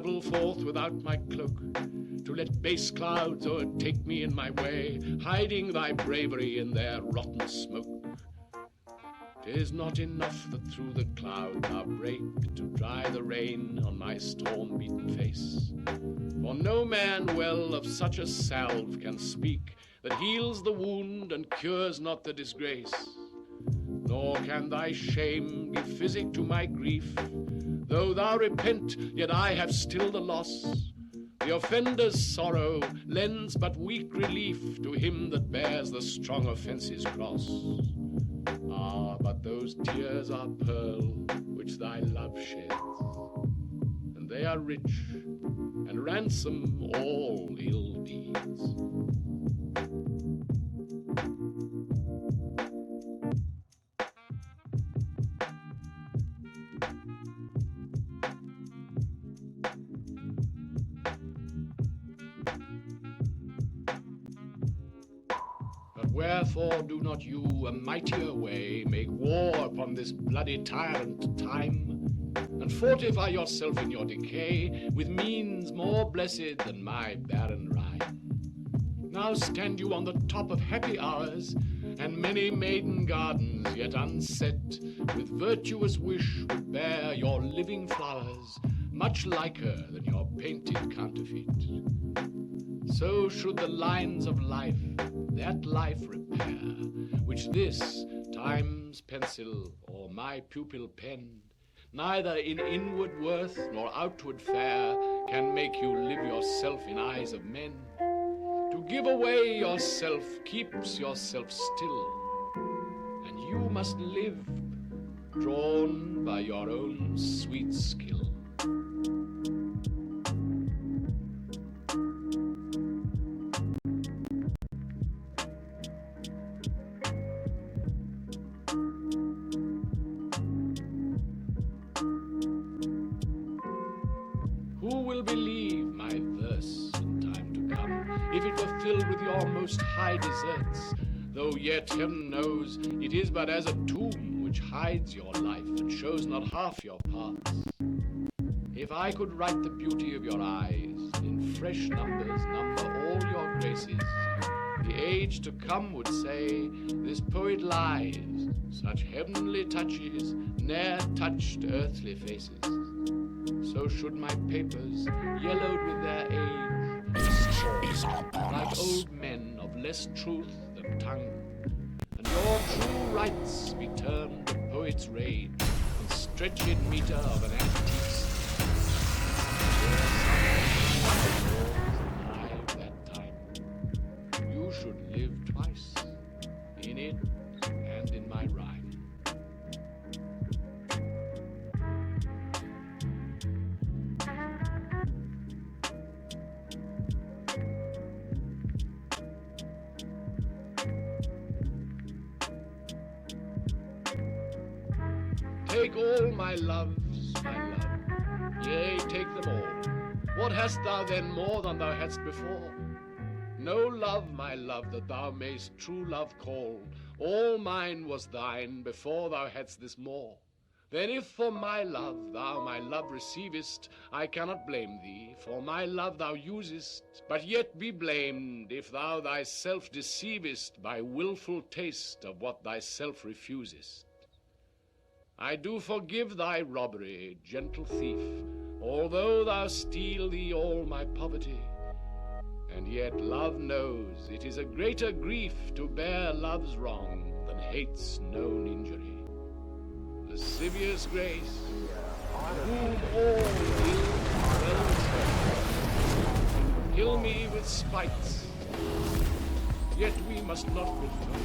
travel forth without my cloak, to let base clouds o'ertake me in my way, hiding thy bravery in their rotten smoke. 'Tis not enough that through the cloud thou break to dry the rain on my storm-beaten face. For no man well of such a salve can speak, that heals the wound and cures not the disgrace. Nor can thy shame give physic to my grief. Though thou repent, yet I have still the loss. The offender's sorrow lends but weak relief to him that bears the strong offence's cross. Ah, but those tears are pearl which thy love sheds, and they are rich and ransom all ill deeds. Wherefore do not you a mightier way make war upon this bloody tyrant time, and fortify yourself in your decay with means more blessed than my barren rhyme? Now stand you on the top of happy hours, and many maiden gardens yet unset, with virtuous wish would bear your living flowers, much liker than your painted counterfeit. So should the lines of life that life repair, which this time's pencil or my pupil penned, neither in inward worth nor outward fair can make you live yourself in eyes of men. To give away yourself keeps yourself still, and you must live drawn by your own sweet skill. Who will believe my verse in time to come, if it were filled with your most high deserts? Though yet heaven knows it is but as a tomb which hides your life and shows not half your parts. If I could write the beauty of your eyes, in fresh numbers number all your graces, the age to come would say, this poet lies, such heavenly touches ne'er touched earthly faces. So should my papers, yellowed with their age, be like old men of less truth than tongue, and your true rights be termed a poet's rage, and stretched meter of an antique's. Alive that time, you should live twice, in it and in my rhyme. Take all my loves, my love, yea, take them all. What hast thou then more than thou hadst before? No love, my love, that thou mayst true love call. All mine was thine before thou hadst this more. Then if for my love thou my love receivest, I cannot blame thee, for my love thou usest, but yet be blamed if thou thyself deceivest by wilful taste of what thyself refusest. I do forgive thy robbery, gentle thief, although thou steal thee all my poverty. And yet love knows it is a greater grief to bear love's wrong than hate's known injury. Lascivious grace, whom all ill well tread, kill me with spites, yet we must not refer.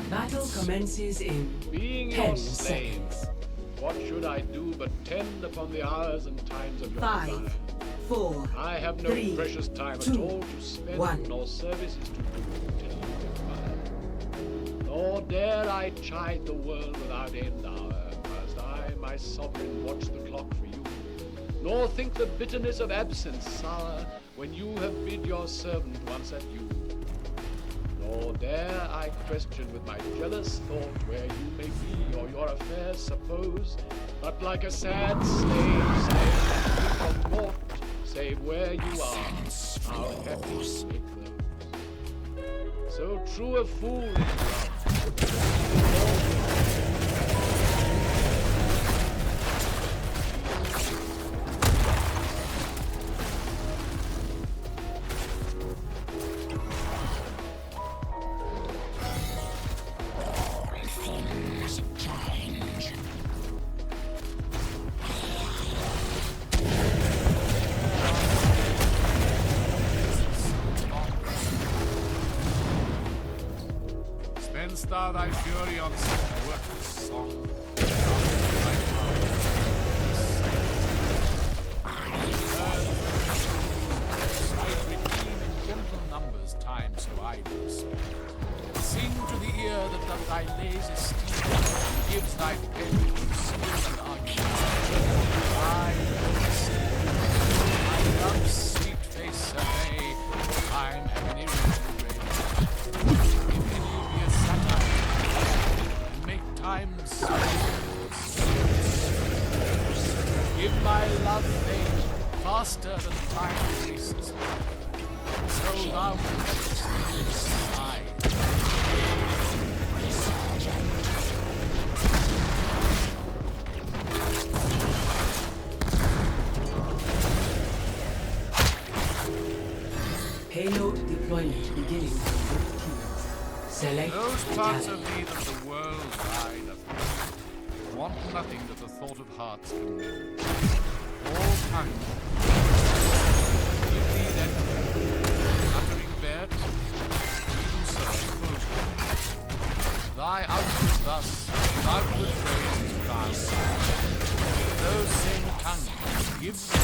Battle commences in Being 10 your slave, seconds. what should I do but tend upon the hours and times of your 5, desire? 4, I have no 3, precious time 2, at all to spend, 1. nor services to do till you expire. Nor dare I chide the world without end hour, whilst I, my sovereign, watch the clock for you. nor think the bitterness of absence sour when you have bid your servant once adieu. Nor dare I question with my jealous thought where you may be or your affairs suppose, but like a sad slave, think of naught save where you are, how happy it grows. So true a fool is love. Spend'st thou thy fury on some worthless song? In gentle numbers time so idle spent. Sing to the ear that doth thy lays esteem, and gives thy pen skill and argument. I love's sweet face survey, time and an irritable ray. If any be a satire, make time give my love fame faster than time wastes. So thou canst I. Payload deployment beginning from both teams. Select Those the parts talent. of me that the world ride of want nothing that the thought of hearts can mend. All tongues give thee then uttering bed, even so expose them. Thy output thus, outward praise is crowned. Those same tongues give thee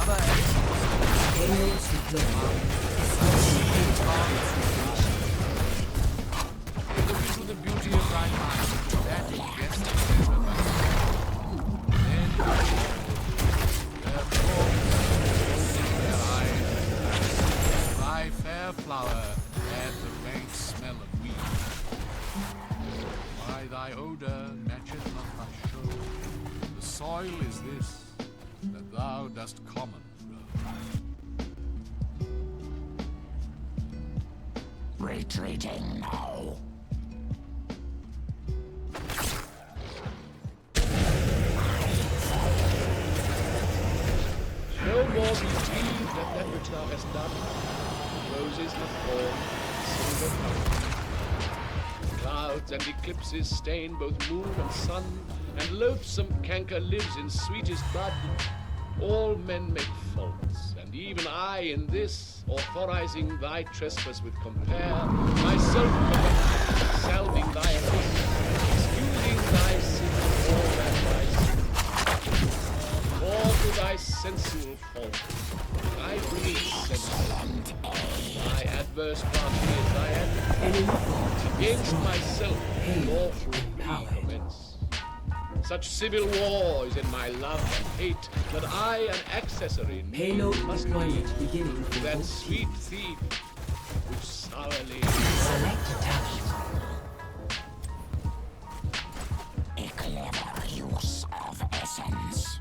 other excellence. Payloads deployed. Look into the beauty of thy mind, that guest then their forms, their eyes, thy fair flower had the rank smell of weed. Why thy odor matcheth not thy show? The soil is this, that thou dost common grow. Retreating now. No more be grieved at that which thou hast done. Roses have fallen, silver come. Clouds and eclipses stain both moon and sun, and loathsome canker lives in sweetest bud. All men make faults, and even I in this, authorizing thy trespass with compare, myself correct, salving thy abyss, excusing thy sin, all that thy sin. For to thy sensual fault, I bring sense. Thy adverse party is thy advocate. Enemy fault. Against myself, Pain lawful and we commence. Such civil war is in my love and hate that I, an accessory, Payload must deployment be beginning from that both sweet teams. thief which sourly Select a talent. A clever use of essence.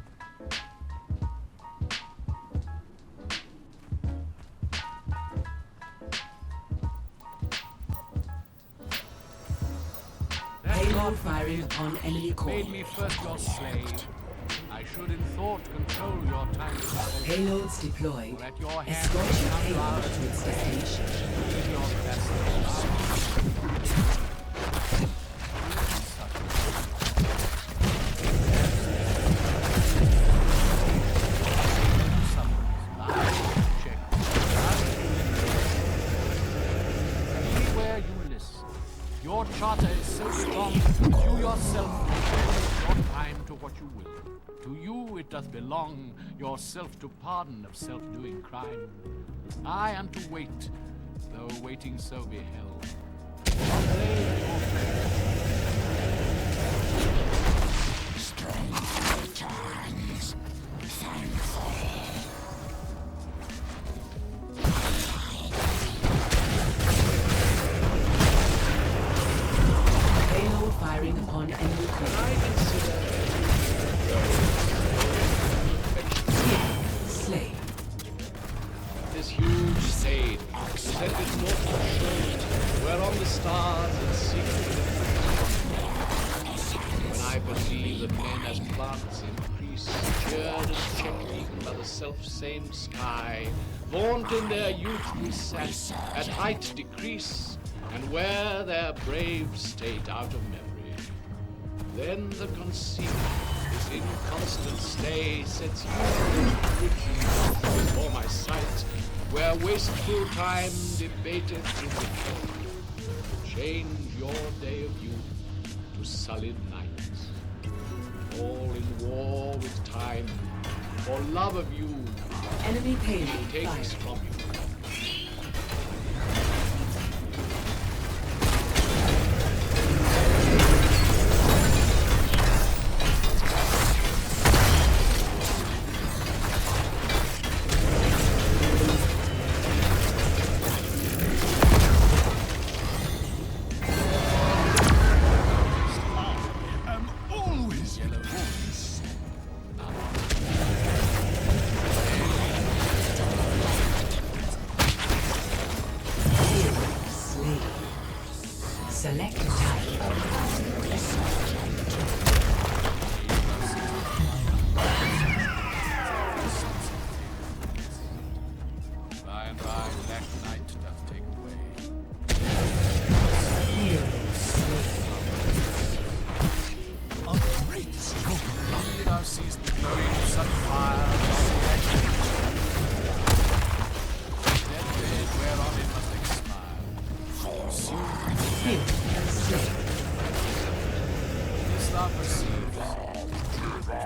Payload firing on enemy core. Made me first your slave. I should in thought control your time. Payloads deployed. For at your hand Escort your come payload flowers to its destination. in your vessel. Anywhere you list, your charter is so strong, you yourself will your time to what you will. To you it doth belong, yourself to pardon of self-doing crime. I am to wait, though waiting so be held. Not blame or Strength returns. Payload firing upon enemy crane. Slain. This huge stain presented north of shore, whereon the stars in secret when I perceive that men as plants increase, cheered and checked even by the self-same sky, vaunt in their youth reset, at height decrease, and wear their brave state out of memory. Then the conceit, this inconstant stay, sets huge bridges before my sight, where wasteful time debateth in decay. Change your day of youth to sullied night. All in war with time, for love of you, Enemy payload takes fired. from you. am always yellow. Slain. Select type. By and by, black night doth take away. Hero slain. A great stroke. Long did our season glowing such fire. Dead days whereon it must expire. Soon Hero slain. this thou perceives,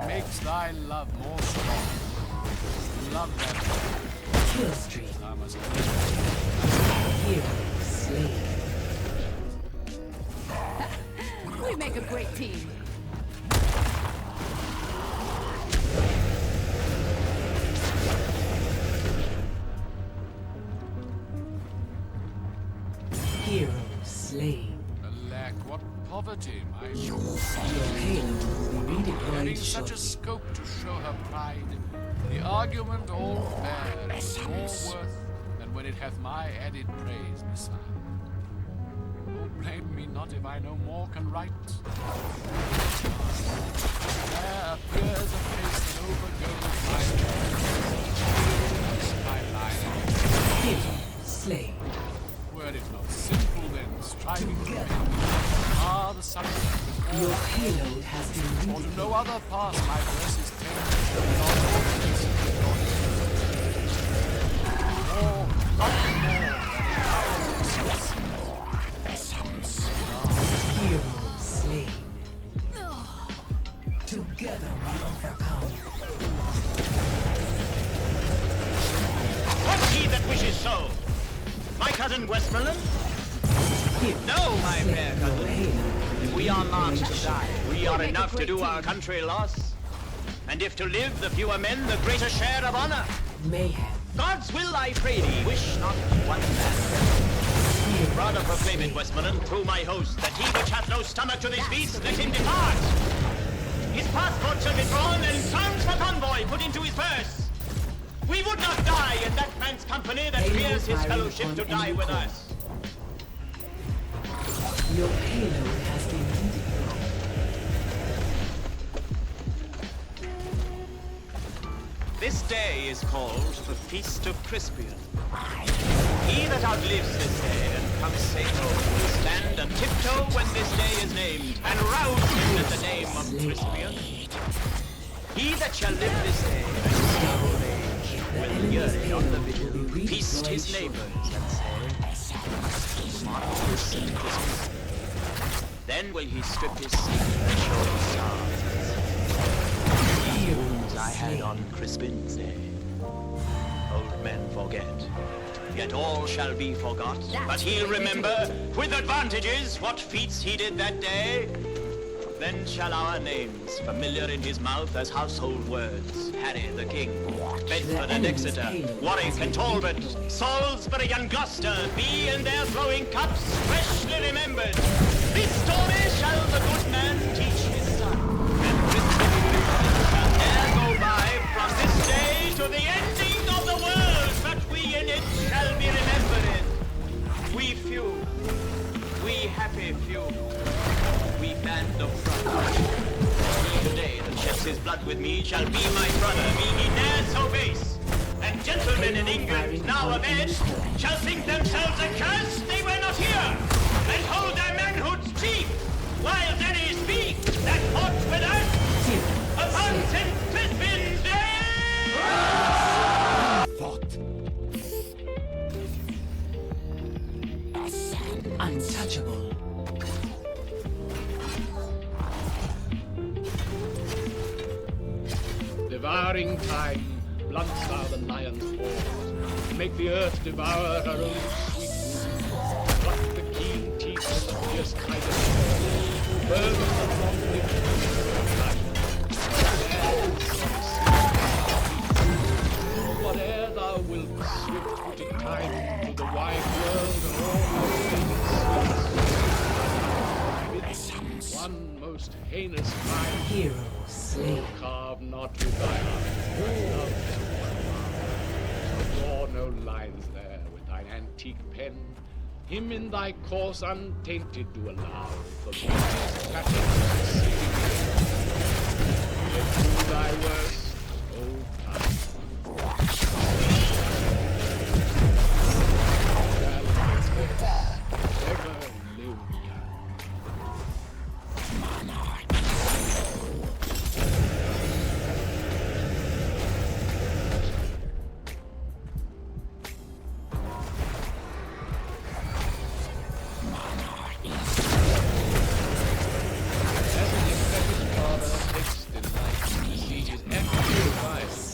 makes thy love more strong. Love that Kill streak. thou must Hero slain. We make a great team. Hero slain. alack, what poverty, my Your payload will be having redeployed such a shortly. scope to show her pride. The argument all bear is more worth than when it hath my added praise beside. Oh, blame me not if I no more can write. There appears a face that overgoes my line. Hero slain. Were it not simple then, striving to win, the subject Your payload has been or to redeployed. no other pass my verses tend, nor ordinance of God. Or nothing more Hero slain. Together we overcome. What's he that wishes so? My cousin Westmoreland? Hero No, my slain. fair Your cousin. payload If will we be are not redeployed to shortly. die, we are make a enough to great do our team. country loss. And if to live, the fewer men, the greater share of honor. Mayhem. God's will, I pray thee, wish not one man. Hero Rather proclaim slain. it, Westmoreland, through my host, that he which hath no stomach to this beast, let him depart. His passport shall be drawn, and terms for convoy put into his purse. We would not die in that man's company that Payload fears his firing fellowship upon to die enemy with core. us. Your payload has been redeployed. This day is called the Feast of Crispian. He that outlives this day and comes safe home will stand and tiptoe when this day is named, and rouse men at the name of Crispian. He that shall live this day and see old age will yearn on the vigil, feast his neighbors and say, Marvelous St. Crispian. Then will he strip his sleep and show his stars. Wounds I had on Crispin's day. Old men forget, yet all shall be forgot. But he'll remember, with advantages, what feats he did that day. Then shall our names, familiar in his mouth as household words, Harry the King, Bedford and Exeter, Warwick and Talbot, Salisbury and Gloucester, be in their flowing cups freshly remembered. This story shall the good man teach his son, and this shall ne'er go by from this day to the ending of the world, but we in it shall be remembered. We few, we happy few, we band of brothers. He today that sheds his blood with me shall be my brother, be he ne'er so base. And gentlemen in England now abed shall think themselves accursed they were not here, and hold their manhood's chief, while Danny speak that fought with us upon St. Crispin's day. Untouchable. Devouring time, blunts thou the lion's paws. Make the earth devour her own sweet wound. Pluck the keen teeth and the fierce tiger's claws. Burn the long lips of the whate'er thou wilt, swift footed time, to the wide world and all one most heinous crime. Hero slain. Carve not with thy heart love so draw no lines there with thine antique pen. Him in thy course untainted do allow, for beauty's pattern yet do thy worst, O time. Ever live time.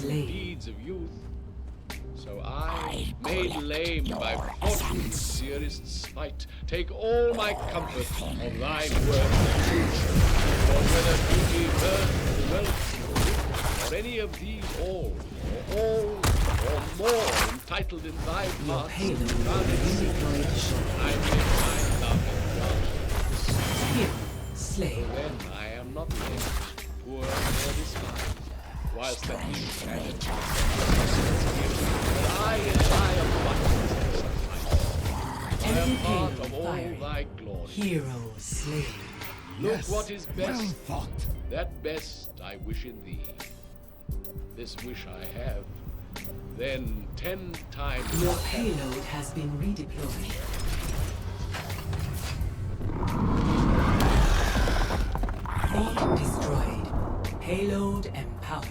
Deeds of youth, so I, made lame by fortune's dearest spite, take all my comfort of thine word and truth. For whether beauty, birth, wealth, or any of these all, or more entitled in thy parts, I make my love and Slave. then I am not lame, poor nor despised. Whilst that he can but I am I am part of all thy glory. Hero slain. Look what is best, that best I wish in thee. This wish I have, then 10 times. Your payload has been redeployed. Fleet destroyed. Payload empowered.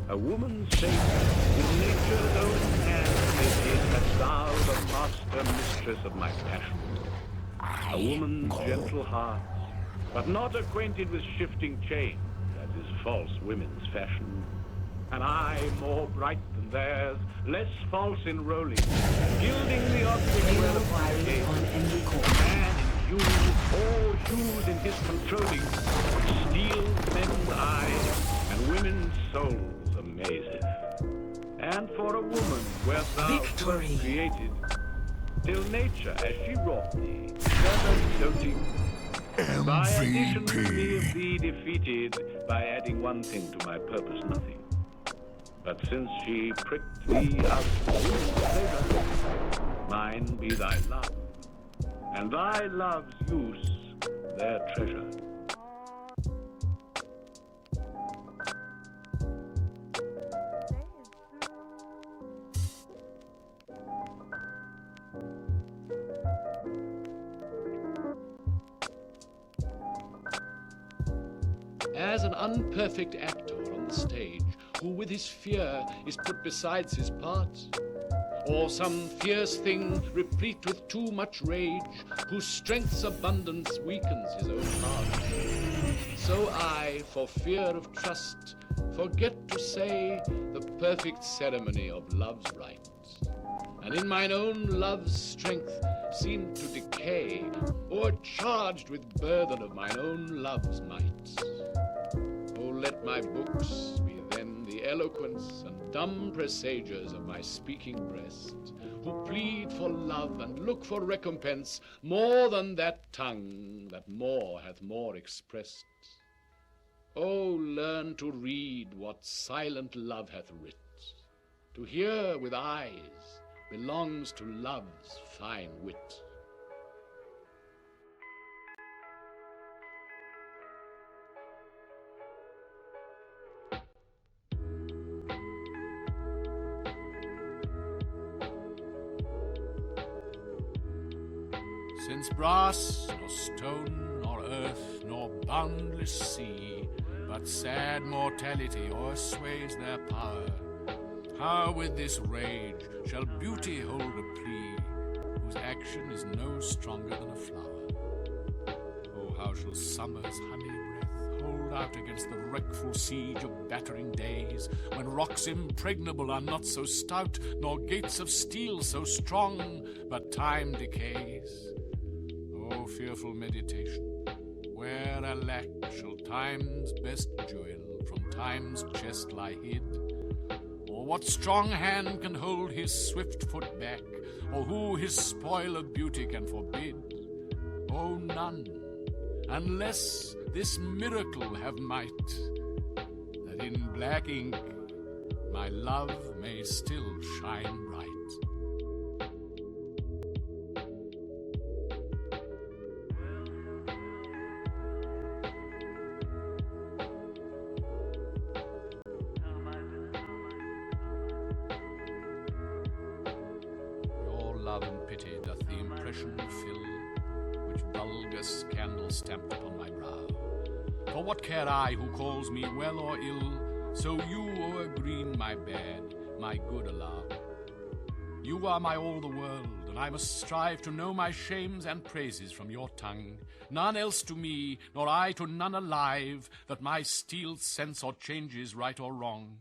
A woman's fate in nature's own hands it is that thou, the master mistress of my passion. A woman's gentle heart, but not acquainted with shifting change, that is false women's fashion. An eye more bright than theirs, less false in rolling, gilding the object well firing on any course. Man in hues, all hues in his controlling, steals men's eyes and women's souls amazeth. And for a woman wert thou first created, till nature as she wrought thee, never doting. By addition to me of thee defeated, by adding one thing to my purpose nothing. But since she pricked thee out pleasure, mine be thy love, and thy love's use their treasure. As an unperfect actor on the stage, who with his fear is put besides his parts, or some fierce thing replete with too much rage, whose strength's abundance weakens his own heart. So I, for fear of trust, forget to say the perfect ceremony of love's rites, and in mine own love's strength seem to decay, o'ercharged with burden of mine own love's might. Oh, let my books be then the eloquence and dumb presagers of my speaking breast, who plead for love and look for recompense more than that tongue that more hath more expressed. Oh, learn to read what silent love hath writ. To hear with eyes belongs to love's fine wit. Since brass, nor stone, nor earth, nor boundless sea, but sad mortality o'ersways their power, how with this rage shall beauty hold a plea, whose action is no stronger than a flower? Oh, how shall summer's honey breath hold out against the wreckful siege of battering days, when rocks impregnable are not so stout, nor gates of steel so strong, but time decays? O fearful meditation, where alack shall time's best jewel from time's chest lie hid? Or what strong hand can hold his swift foot back, or who his spoil of beauty can forbid? Oh, none, unless this miracle have might, that in black ink my love may still shine bright. Love and pity doth the impression fill, which Vulgus candle stamped upon my brow. For what care I who calls me well or ill, so you o'er green my bad, my good allow. You are my all the world, and I must strive to know my shames and praises from your tongue. None else to me, nor I to none alive, that my steeled sense or changes right or wrong.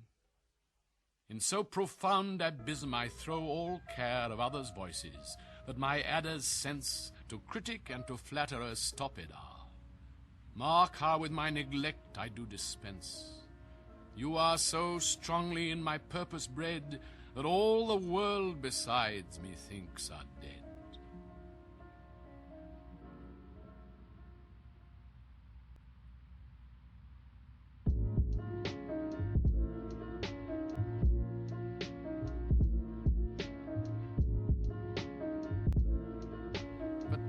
In so profound abysm I throw all care of others' voices, that my adder's sense to critic and to flatterer stopped are. Mark how with my neglect I do dispense. You are so strongly in my purpose bred, that all the world besides methinks are dead.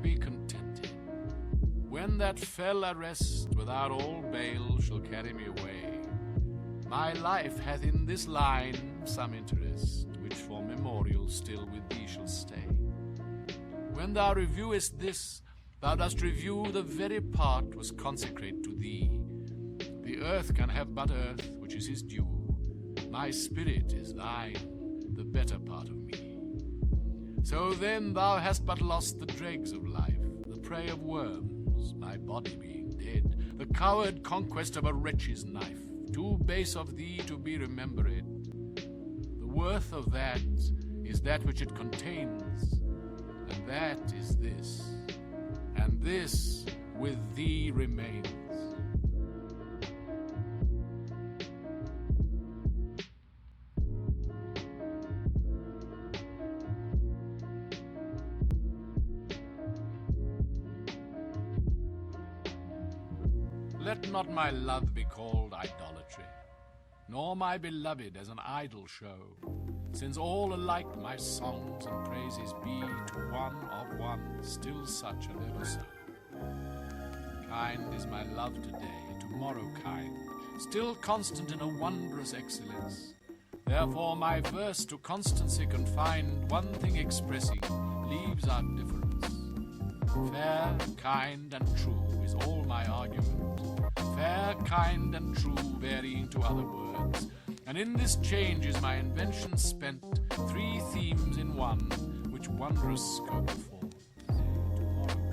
Be contented. When that fell arrest without all bail shall carry me away, my life hath in this line some interest, which for memorial still with thee shall stay. When thou reviewest this, thou dost review the very part was consecrate to thee. The earth can have but earth, which is his due. My spirit is thine, the better part of me. So then thou hast but lost the dregs of life, the prey of worms, my body being dead, the coward conquest of a wretch's knife, too base of thee to be remembered. The worth of that is that which it contains, and that is this, and this with thee remains. Let not my love be called idolatry, nor my beloved as an idol show, since all alike my songs and praises be to one of one, still such and ever so. Kind is my love today, tomorrow kind, still constant in a wondrous excellence. Therefore my verse to constancy confined, one thing expressing, leaves out difference. Fair, kind, and true is all my argument. Fair, kind, and true, varying to other words. And in this change is my invention spent, three themes in one, which wondrous scope affords.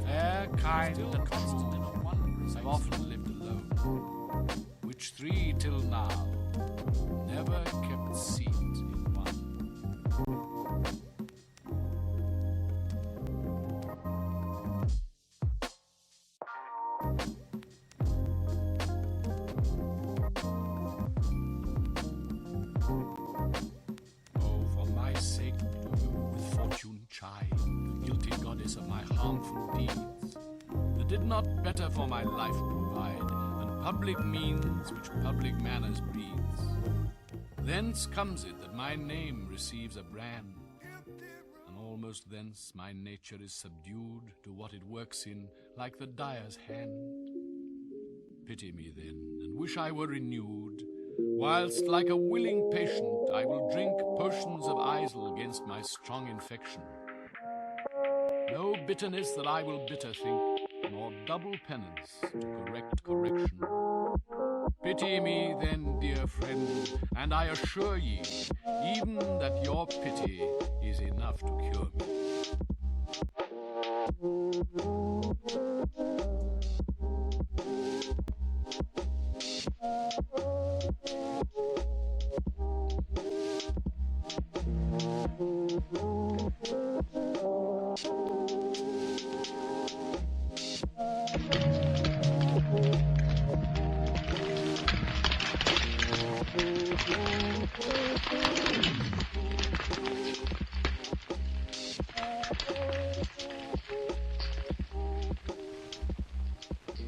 Fair, kind, and true, I've often lived alone, which three till now never kept seat in one. Oh, for my sake, do you with fortune chide, the guilty goddess of my harmful deeds, that did not better for my life provide than public means which public manners breeds. Thence comes it that my name receives a brand, and almost thence my nature is subdued to what it works in, like the dyer's hand. Pity me then, and wish I were renewed, whilst like a willing patient I will drink potions of Isle against my strong infection. No bitterness that I will bitter think, nor double penance to correct correction. Pity me then, dear friend, and I assure ye, even that your pity is enough to cure me.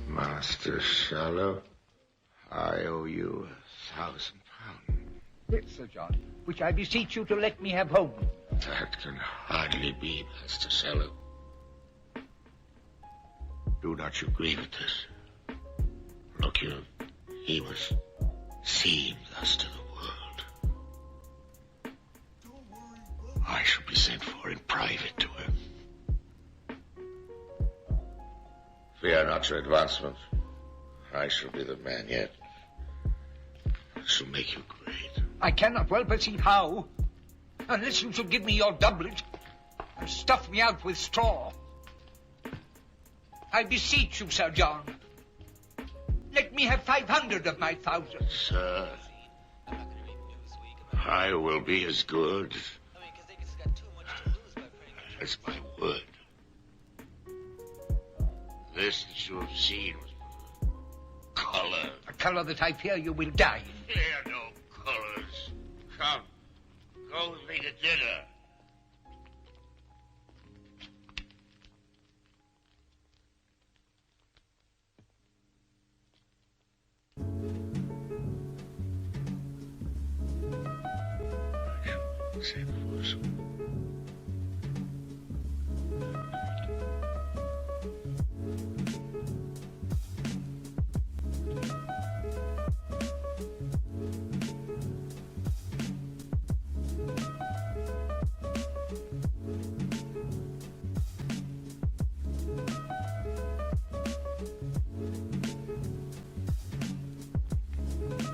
Master Shallow, I owe you £1,000. This, Sir John, which I beseech you to let me have home. That can hardly be, Master Shallow. Do not you grieve at this? Look you, he was seen thus to the world. I shall be sent for in private to him. Fear not your advancement. I shall be the man yet. I shall make you great. I cannot well perceive how, unless you should give me your doublet and stuff me out with straw. I beseech you, Sir John, let me have 500 of my 1,000. Sir, I will be as good as my word. This that you have seen was color. A color that I fear you will die in. There are no colors. Come, go with me to dinner. I shall send for some.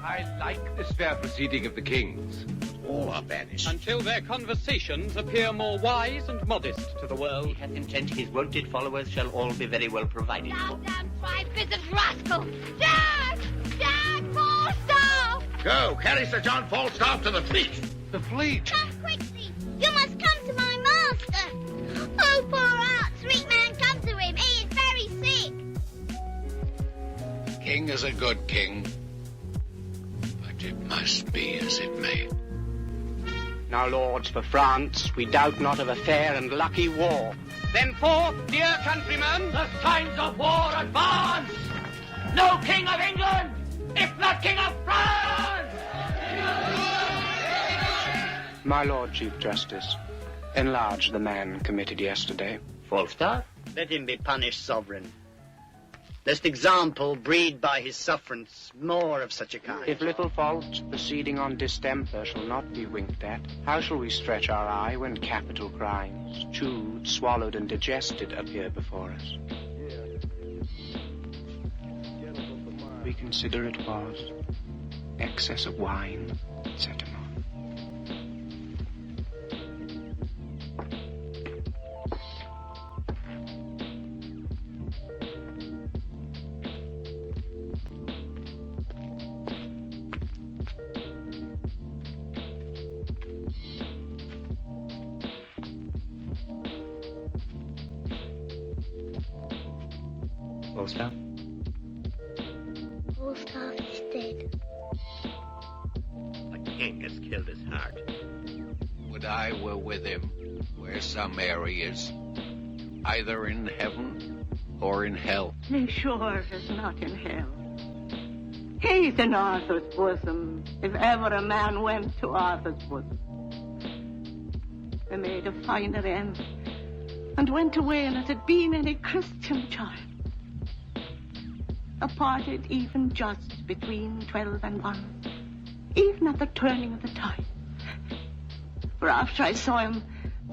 I like this fair proceeding of the kings. All are banished. Until their conversations appear more wise and modest to the world. He hath intent his wonted followers shall all be very well provided for. Down, five-fisted rascal! Dad! Dad, Falstaff! Go, carry Sir John Falstaff to the fleet. The fleet? Come quickly! You must come to my master! Oh, poor heart, sweet man, come to him. He is very sick. King is a good king. But it must be as it may. Now, lords, for France, we doubt not of a fair and lucky war. Then forth, dear countrymen, the signs of war advance! No king of England, if not king of France! My Lord Chief Justice, enlarge the man committed yesterday. Falstaff? Let him be punished, sovereign. Lest example breed by his sufferance more of such a kind. If little fault proceeding on distemper shall not be winked at, how shall we stretch our eye when capital crimes, chewed, swallowed, and digested, appear before us? We consider it was excess of wine, set him on. Falstaff? Falstaff is dead. The king has killed his heart. Would I were with him, where Sir Mary is, either in heaven or in hell. Be sure is not in hell. He's in Arthur's bosom, if ever a man went to Arthur's bosom. They made a finer end, and went away as had been any Christian child. Apparted even just between 12 and 1, even at the turning of the tide. For after I saw him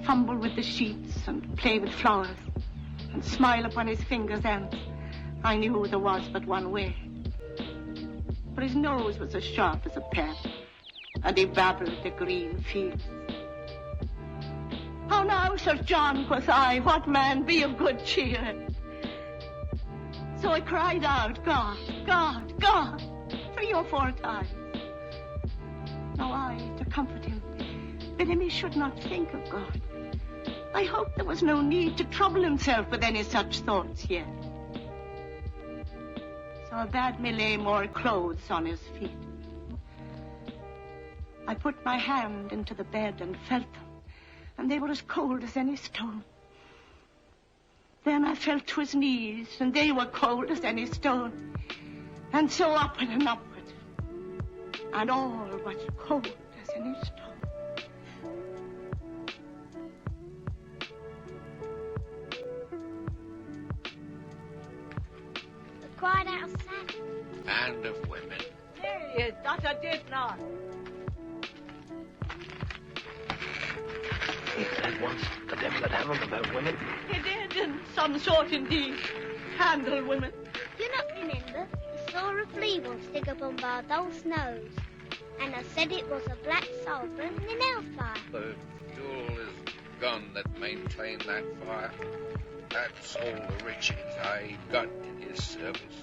fumble with the sheets and play with flowers and smile upon his fingers' ends, I knew there was but one way. For his nose was as sharp as a pen, and he babbled the green fields. How now, Sir John, quoth I, what man, be of good cheer? So I cried out, God, God, God, 3 or 4 times. Now I, to comfort him, bid him he should not think of God. I hoped there was no need to trouble himself with any such thoughts yet. So I bade me lay more clothes on his feet. I put my hand into the bed and felt them, and they were as cold as any stone. Then I felt to his knees, and they were cold as any stone. And so upward and upward, and all was cold as any stone. Cried out sad. And of women. There he is, that I did not. He said once, the devil had handled about women. He did, in some sort indeed, handle women. Do you not remember? He saw a flea once dig up on Bardolph's nose, and I said it was a black sovereign in hellfire. The fuel is gun that maintained that fire. That's all the riches I got in his service.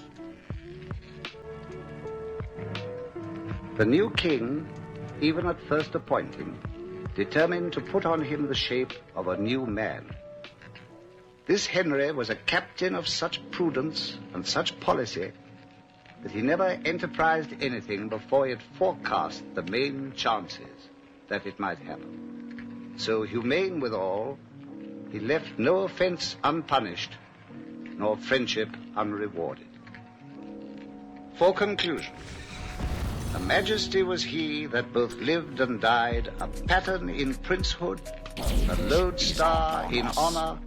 The new king, even at first appointing, determined to put on him the shape of a new man. This Henry was a captain of such prudence and such policy that he never enterprised anything before he had forecast the main chances that it might happen. So humane withal, he left no offense unpunished, nor friendship unrewarded. For conclusion, a majesty was he that both lived and died, a pattern in princehood, a lodestar in honor,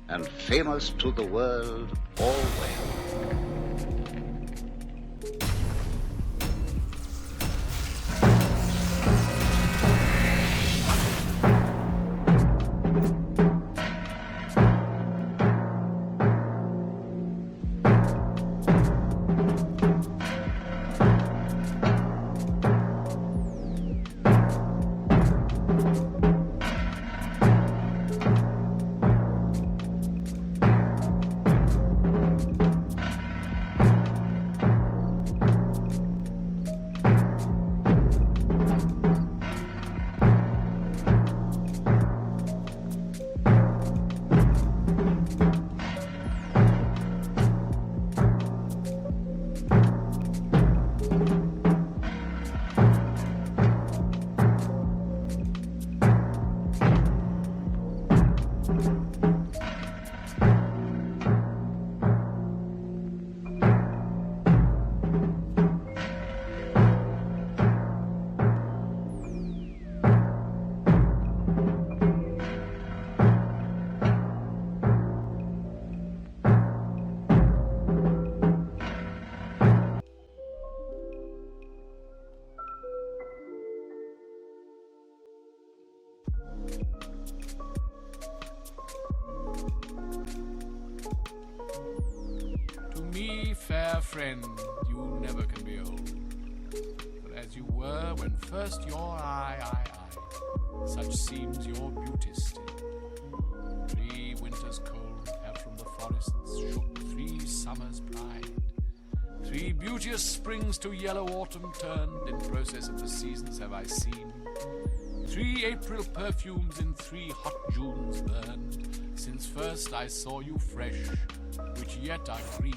and famous to the world always. Fair friend, you never can be old. But as you were when first your eye, such seems your beauty still. 3 winters cold have from the forests shook 3 summers pride. 3 beauteous springs to yellow autumn turned, in process of the seasons have I seen. 3 April perfumes in 3 hot Junes burned, since first I saw you fresh, which yet are green.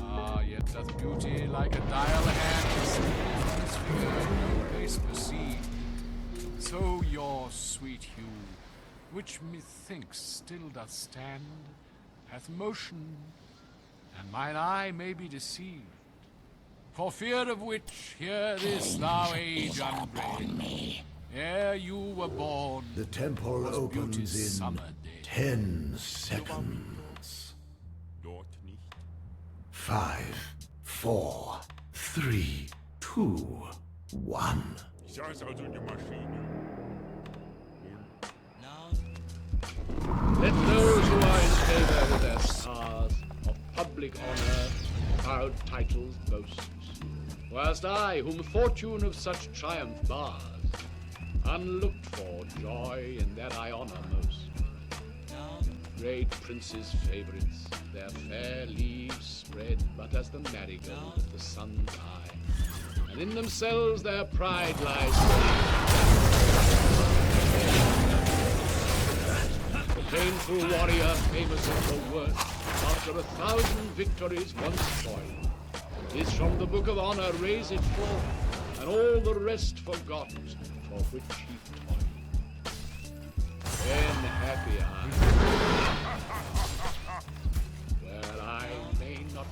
Ah, yet doth beauty like a dial hand steal his finger, no pace perceived. So your sweet hue, which methinks still doth stand, hath motion, and mine eye may be deceived. For fear of which, hear this, thou age unbraid. Ere you were born, the temple opens in summer day. 10 seconds. 5, 4, 3, 2, 1. Let those who are in favor with their stars of public honor, proud titles boast, whilst I, whom fortune of such triumph bars, unlooked for joy in that I honor most. Great princes' favorites, their fair leaves spread but as the marigold of the sun's eye, and in themselves their pride lies. The painful warrior, famous of her worth, after 1,000 victories once toiled, is from the book of honor raise it forth, and all the rest forgot for which he toiled. Then happy I, where I may not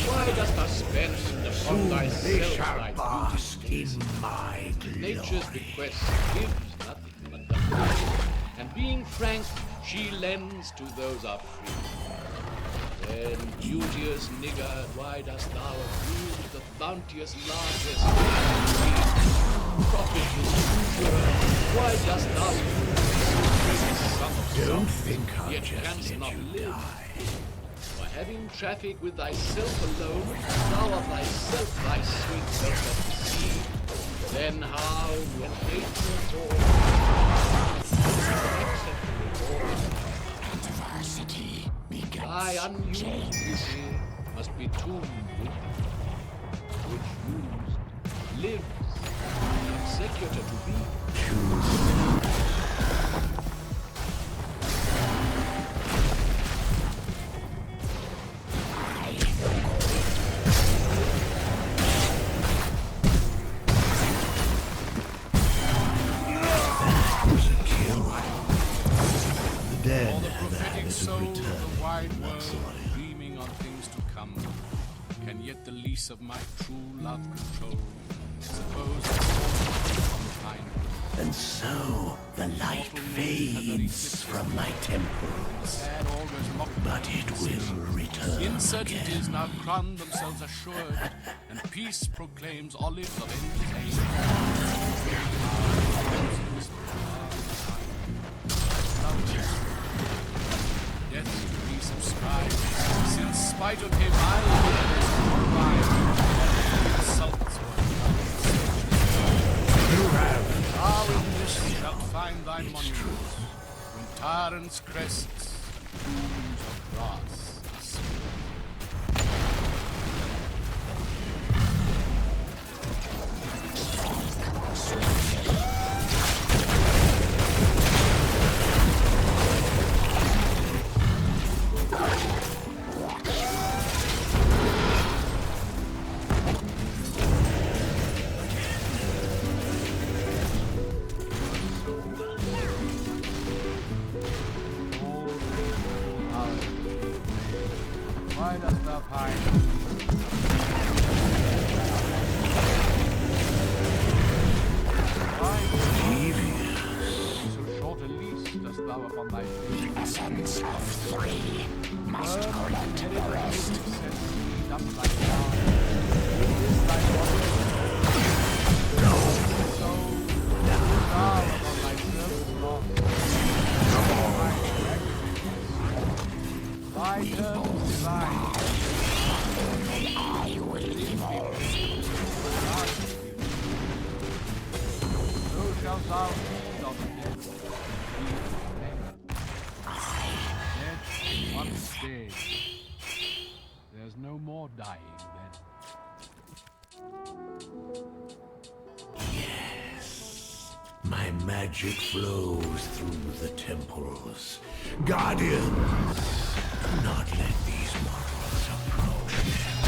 why dost thou spend upon thyself thy bask in my glory. Nature's bequest gives nothing but the and being frank, she lends to those are free. Then, beauteous niggard, why dost thou abuse the bounteous largesse of thy profitless usurer? Why dost thou Don't think I'll yet just canst let not you live? die. For having traffic with thyself alone, thou of thyself thy sweet self dost deceive. Then how, when Adversity begets thy unused beauty must be tuned with, which used lives, executor to be. For the prophetic soul of the wide world, dreaming on things to come, can yet the lease of my true love control? Suppose I fall on the pine. And so the light fades from my temples, but it will return Incertainties again. now crown themselves assured, and peace proclaims olives of any Death to be subscribed, since spite of him I will insults Thou in this shalt find thy monument, when tyrants' crests, tombs of brass are spread. Why dost thou pine? Why so short a lease dost thou upon thy face? The essence of 3 must collect the rest. Thy terms divine. are the dead. Dead, once dead. There's no more dying then. My magic flows through the temples. Guardians, do not let these mortals approach them.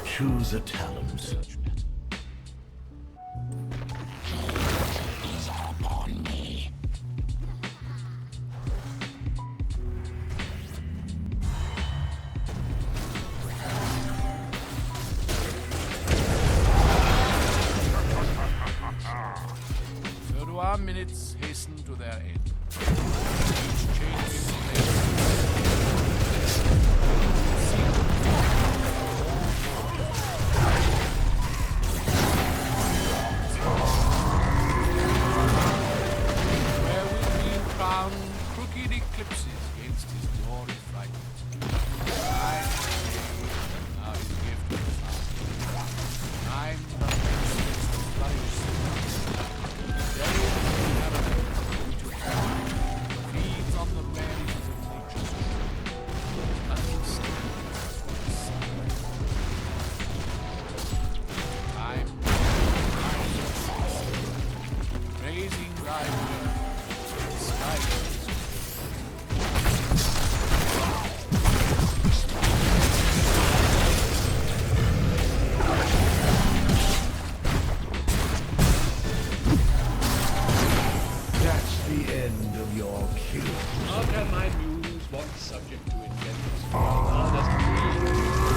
Choose a talent. Upon me. So do our minutes hasten to their end. Each changing place. Crooked eclipses against his glory frightened. Time now his gift was found. Time the faceless to flourish. Day of the paradise to fall. Feeds on the rarities of nature's tree. Nothing stands for the sun. Time praising thy word. That's the end of your kill. How can my muse want subject to endeavors? How does it mean?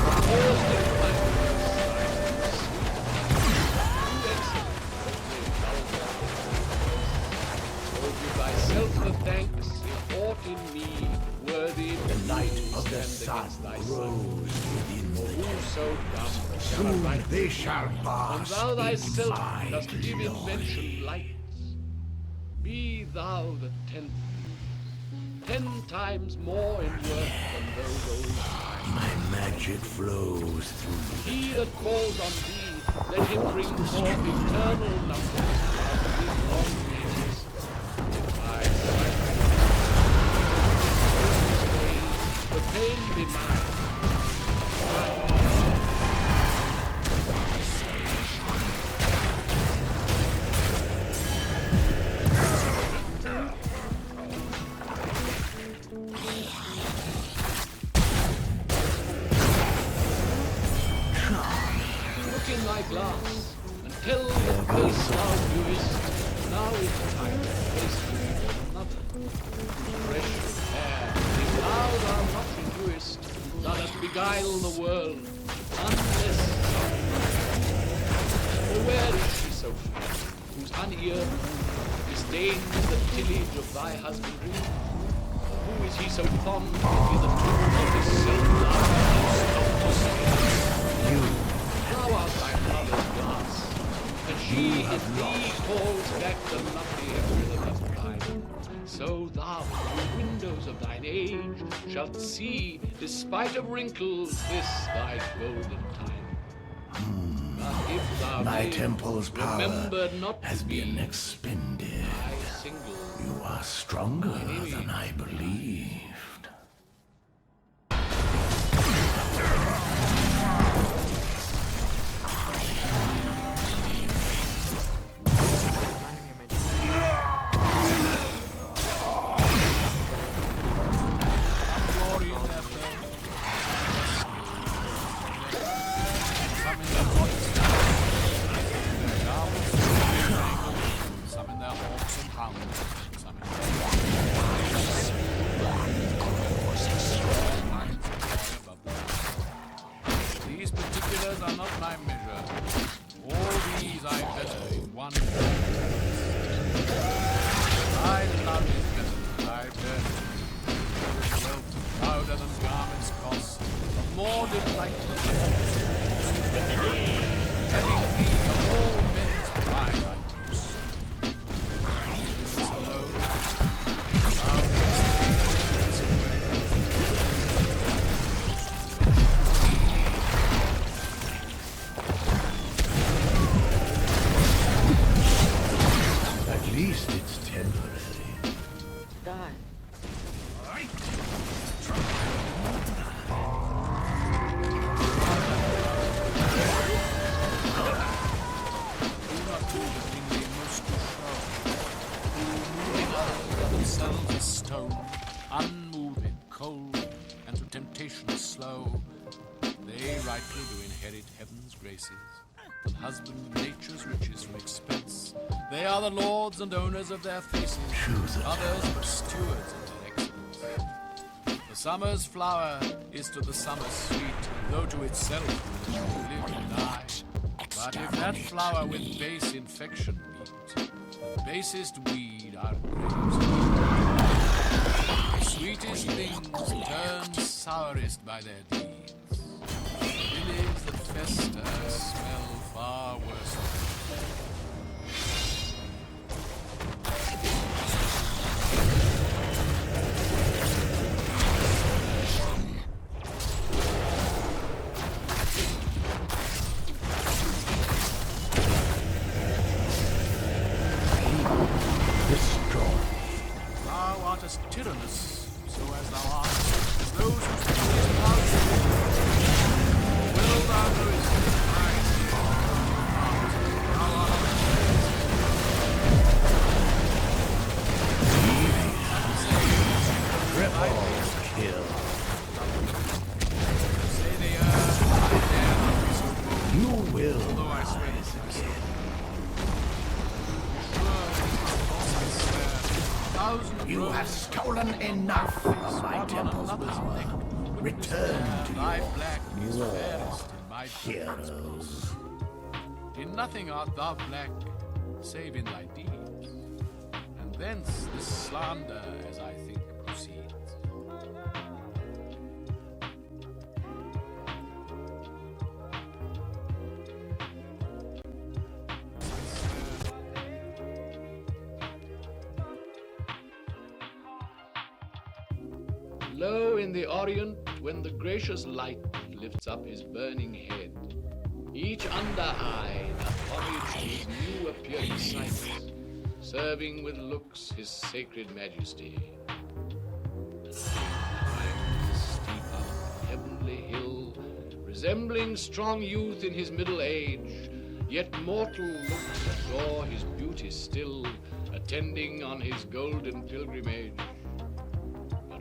Opposed to my give thyself the thanks, if aught in me worthy The light of the stand sun against thy grows within For the whoso dumb shall Soon right they shall and bask thou in thyself my dost give glory. invention lights. Be thou the 10 times more in worth than those old times. My magic flows through the He that calls on thee, let him bring forth eternal numbers out of his long ages. The pain be mine. Look in thy glass and tell the face thou viewest. Now is the time to face to another. Fresh hair, if now thou not renewest, thou dost beguile the world, unless For where is she so fair, whose unear disdains the tillage of thy husbandry? Who is he so fond to be the tool of his self-love? Thou art thy mother's glass, and she in thee calls back the lovely rhythm of time. So thou, through windows of thine age, shalt see, despite of wrinkles, this thy golden time. But if thou My be temple's power remembered not has to be been expended. single, You are stronger than I believed. shielded like the force, telling me of all men's pride I do so. This alone, At least it's temporary. Die. themselves as stone, unmoving, cold, and to temptation slow. They rightly do inherit heaven's graces, and husband nature's riches from expense. They are the lords and owners of their faces, others but stewards of their excellence. The summer's flower is to the summer sweet, though to itself it will live and die. But if that flower with base infection meet, the basest weed are grapes. The sweetest things turn sourest by their deeds. Lilies that fester smell far worse. Thou art as tyrannous, so as thou art, as those whose king is proud. Well thou knowest thou art Kill. say the earth, I dare not be so bold. You will. Although I swear this himself. You have stolen enough of my temple's power. Return to thy your black is war fairest in my heroes. In nothing art thou black, save in thy deeds. And thence this slander, as I think, proceeds. Lo, in the Orient, when the gracious light lifts up his burning head, each under eye doth homage to his new appearing sight, serving with looks his sacred majesty. Climbs steep up heavenly hill, resembling strong youth in his middle age, yet mortal looks adore his beauty still, attending on his golden pilgrimage.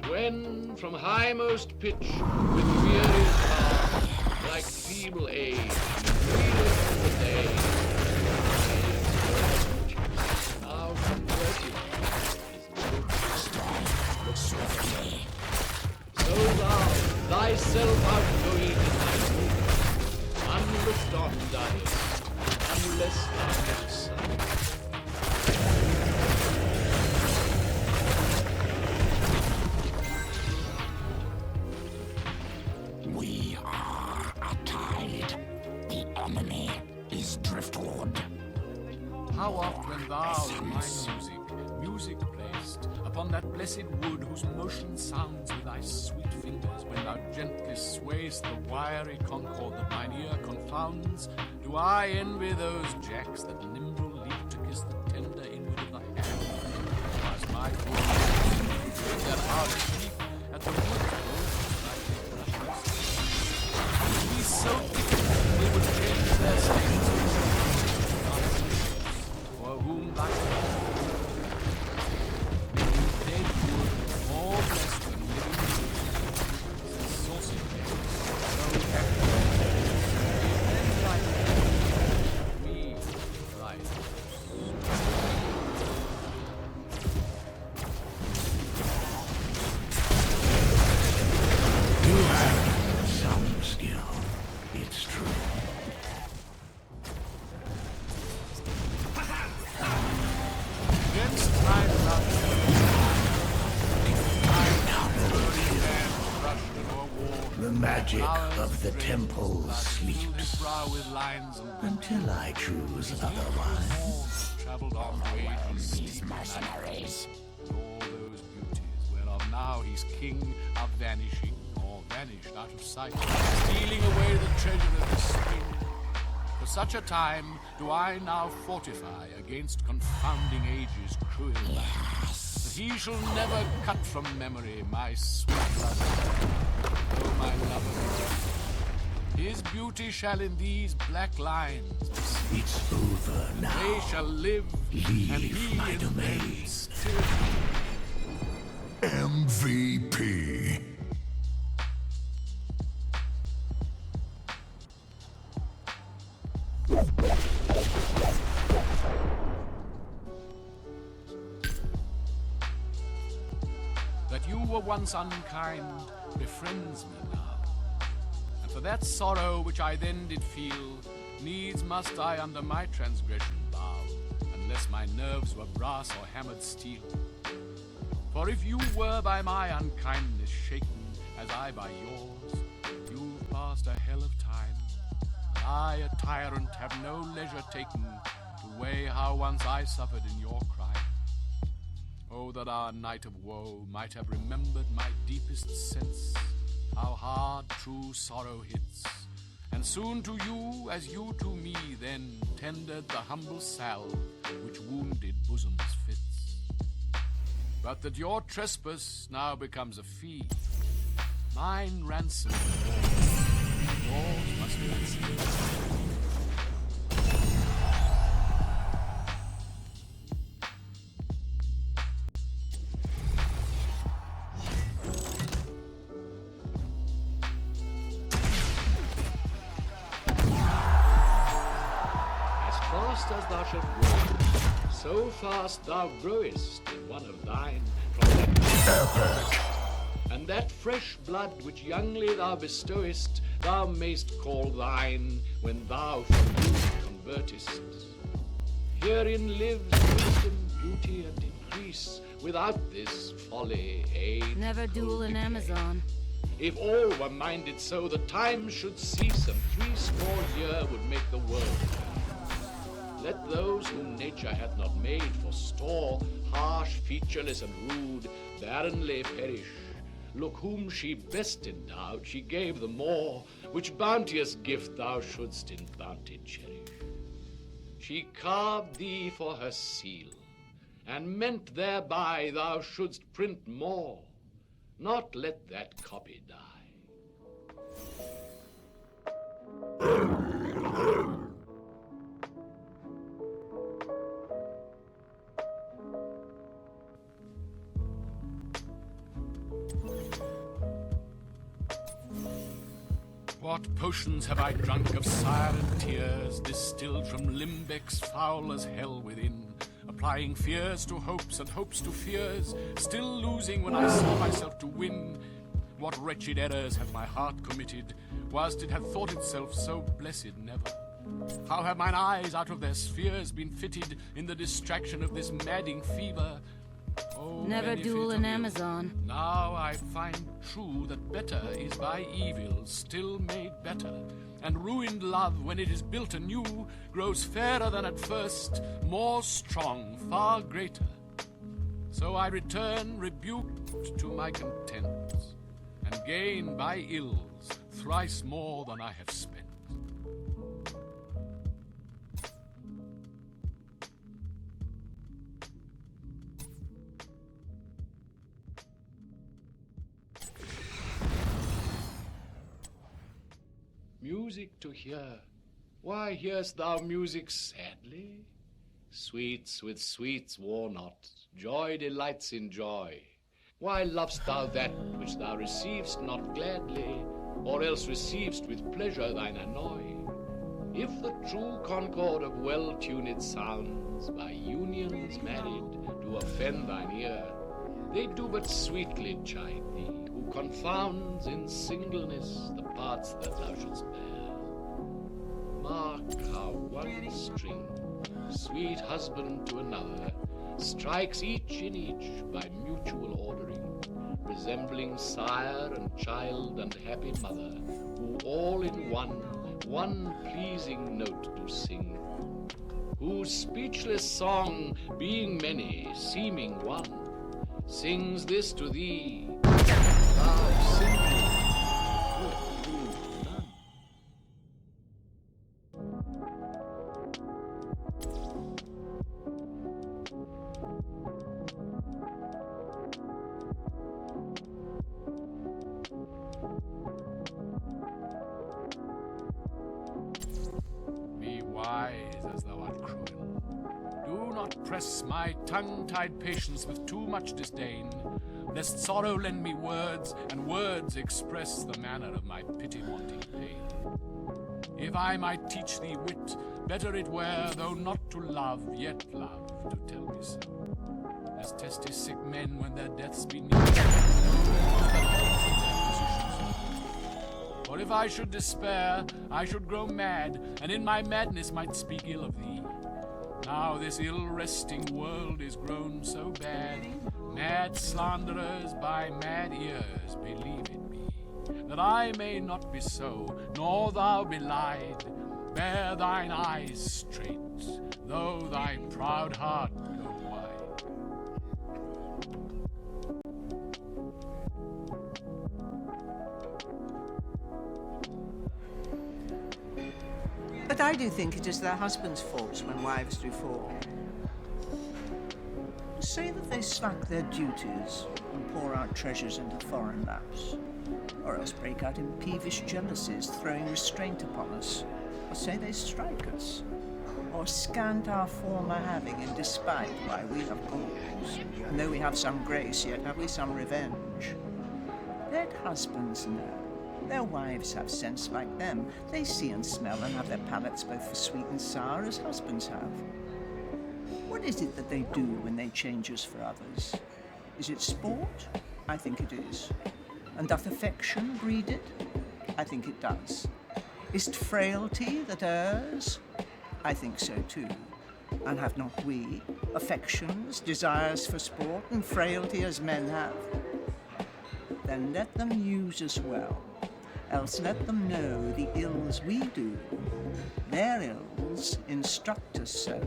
When from highmost pitch with weary power, like feeble age, reeleth the day, now converted, his looks so thou, thyself outgoing in thy mood, unlooked on diest, unless thou hast sight. We are a tide. The enemy is driftwood. How oft when thou in my music placed, upon that blessed wood whose motion sounds with thy sweet fingers, when thou gently swayest the wiry concord that mine ear confounds, do I envy those jacks that nimble leap to kiss the tender inward of the hand, as my wood with their hearts leap at the wood be so difficult they would change their states for whom thy dead wood more blessed than living saucy so happy we right magic of the temple sleeps with lines and until I choose otherwise. Traveled on these mercenaries. All those beauties, whereof now he's king, are vanishing, or vanished out of sight, stealing away the treasure of the spring. For such a time do I now fortify against confounding age's cruel life. That he shall never cut from memory my sweet love. Oh, my lover, his beauty shall in these black lines be seen. It's over now. They shall live, Leave and he my in domain. them still. MVP. That you were once unkind befriends me now. And for that sorrow which I then did feel, needs must I under my transgression bow, unless my nerves were brass or hammered steel. For if you were by my unkindness shaken, as I by yours, you've passed a hell of time. And I, a tyrant, have no leisure taken to weigh how once I suffered in your crime. Oh, that our night of woe might have remembered my deepest sense, how hard true sorrow hits, and soon to you, as you to me then, tendered the humble salve which wounded bosoms fits. But that your trespass now becomes a fee, mine ransom yours must ransom. As thou shalt grow, so fast thou growest in one of thine from that and that fresh blood which youngly thou bestowest, thou mayst call thine when thou from youth convertest. Herein lives wisdom, beauty, and increase. Without this folly, age, Never duel in Amazon. If all were minded so, the time should cease, and 80 years would make the world. Let those whom nature hath not made for store, harsh, featureless, and rude, barrenly perish. Look whom she best endowed, she gave the more, which bounteous gift thou shouldst in bounty cherish. She carved thee for her seal, and meant thereby thou shouldst print more, not let that copy die. What potions have I drunk of silent tears, distilled from limbecks foul as hell within, applying fears to hopes and hopes to fears, still losing when I saw myself to win. What wretched errors hath my heart committed, whilst it hath thought itself so blessed never? How have mine eyes out of their spheres been fitted in the distraction of this madding fever? Oh, Never duel in Amazon. Now I find true that better is by evil still made better, and ruined love, when it is built anew, grows fairer than at first, more strong, far greater. So I return rebuked to my contents, and gain by ills thrice more than I have spent. Music to hear. Why hearest thou music sadly? Sweets with sweets war not, joy delights in joy. Why lovest thou that which thou receivest not gladly, or else receivest with pleasure thine annoy? If the true concord of well-tuned sounds, by unions married, do offend thine ear, they do but sweetly chide thee, who confounds in singleness the parts that thou shouldst bear. Mark how one string, sweet husband to another, strikes each in each by mutual ordering, resembling sire and child and happy mother, who all in one pleasing note do sing, whose speechless song, being many, seeming one, sings this to thee, thou simply wilt prove none. Be wise as thou art cruel. Do not press my tongue-tied patience with too much disdain, lest sorrow lend me words, and words express the manner of my pity-wanting pain. If I might teach thee wit, better it were, though not to love, yet love, to tell me so. As testy-sick men when their deaths be near, for if I should despair, I should grow mad, and in my madness might speak ill of thee. Now this ill-resting world is grown so bad, mad slanderers by mad ears believe in me, that I may not be so, nor thou be lied. Bear thine eyes straight, though thy proud heart go wide. But I do think it is their husbands' faults when wives do fall. Say that they slack their duties and pour out treasures into foreign laps, or else break out in peevish jealousies, throwing restraint upon us, or say they strike us, or scant our former having in despite why we have goals, and though we have some grace, yet have we some revenge. Let husbands know. Their wives have sense like them. They see and smell and have their palates both for sweet and sour as husbands have. What is it that they do when they change us for others? Is it sport? I think it is. And doth affection breed it? I think it does. Is't frailty that errs? I think so too. And have not we affections, desires for sport, and frailty as men have? Then let them use us well. Else let them know the ills we do. Their ills instruct us so.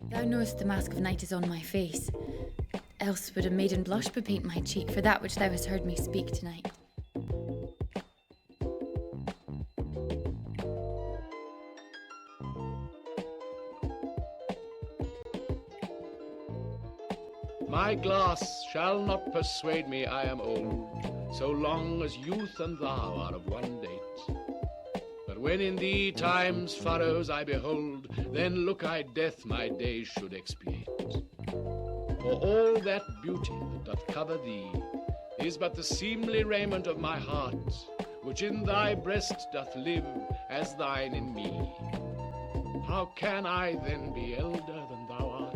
Thou knowest the mask of night is on my face. Else would a maiden blush bepaint my cheek for that which thou hast heard me speak tonight. My glass shall not persuade me I am old, so long as youth and thou are of one date. But when in thee time's furrows I behold, then look I death my days should expiate. For all that beauty that doth cover thee is but the seemly raiment of my heart, which in thy breast doth live as thine in me. How can I then be elder than thou art?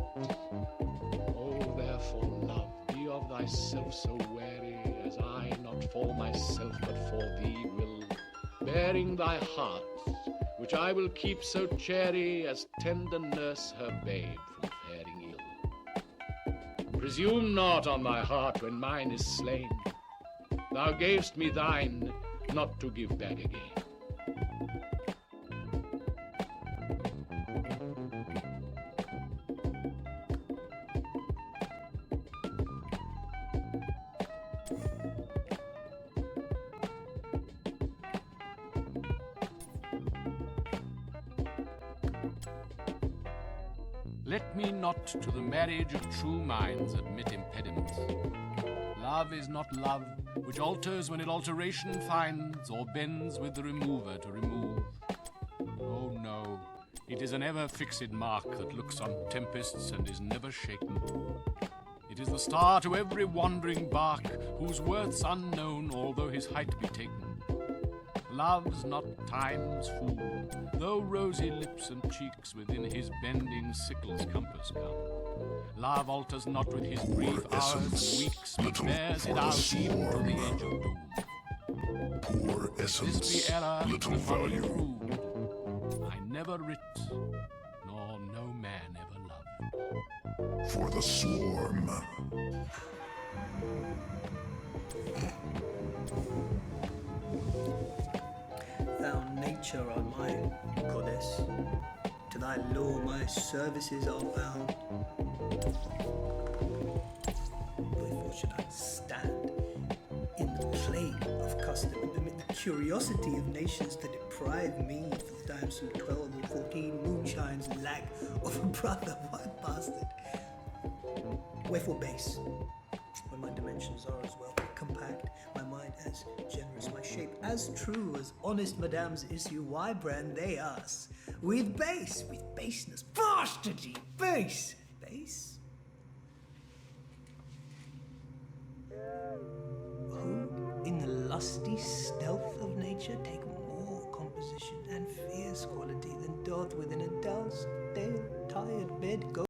Oh, therefore, love, be of thyself so wary, as I not for myself but for thee will, bearing thy heart, which I will keep so chary as tender nurse her babe from faring ill. Presume not on my heart when mine is slain. Thou gavest me thine, not to give back again. Let me not to the marriage of true minds admit impediments. Love is not love, which alters when it alteration finds, or bends with the remover to remove. Oh no, it is an ever-fixed mark that looks on tempests and is never shaken. It is the star to every wandering bark, whose worth's unknown, although his height be taken. Love's not time's fool, though rosy lips and cheeks within his bending sickle's compass come. Love alters not with his brief hours and weeks, but bears it out even to the edge of doom. Poor essence, This be error, little value. value. I never writ, nor no man ever loved. for the swarm. Thou nature art my goddess. To thy law my services are bound. Wherefore should I stand in the plain of custom and permit the curiosity of nations to deprive me for the time some 12 or 14 moonshines lack of a brother, white bastard? Wherefore base, when my dimensions are as well compact, my mind as generous, my shape as true as honest madame's issue, why brand they us with baseness, bastardy, base? Who, in the lusty stealth of nature, take more composition and fierce quality than doth within a dull, stale, tired bed go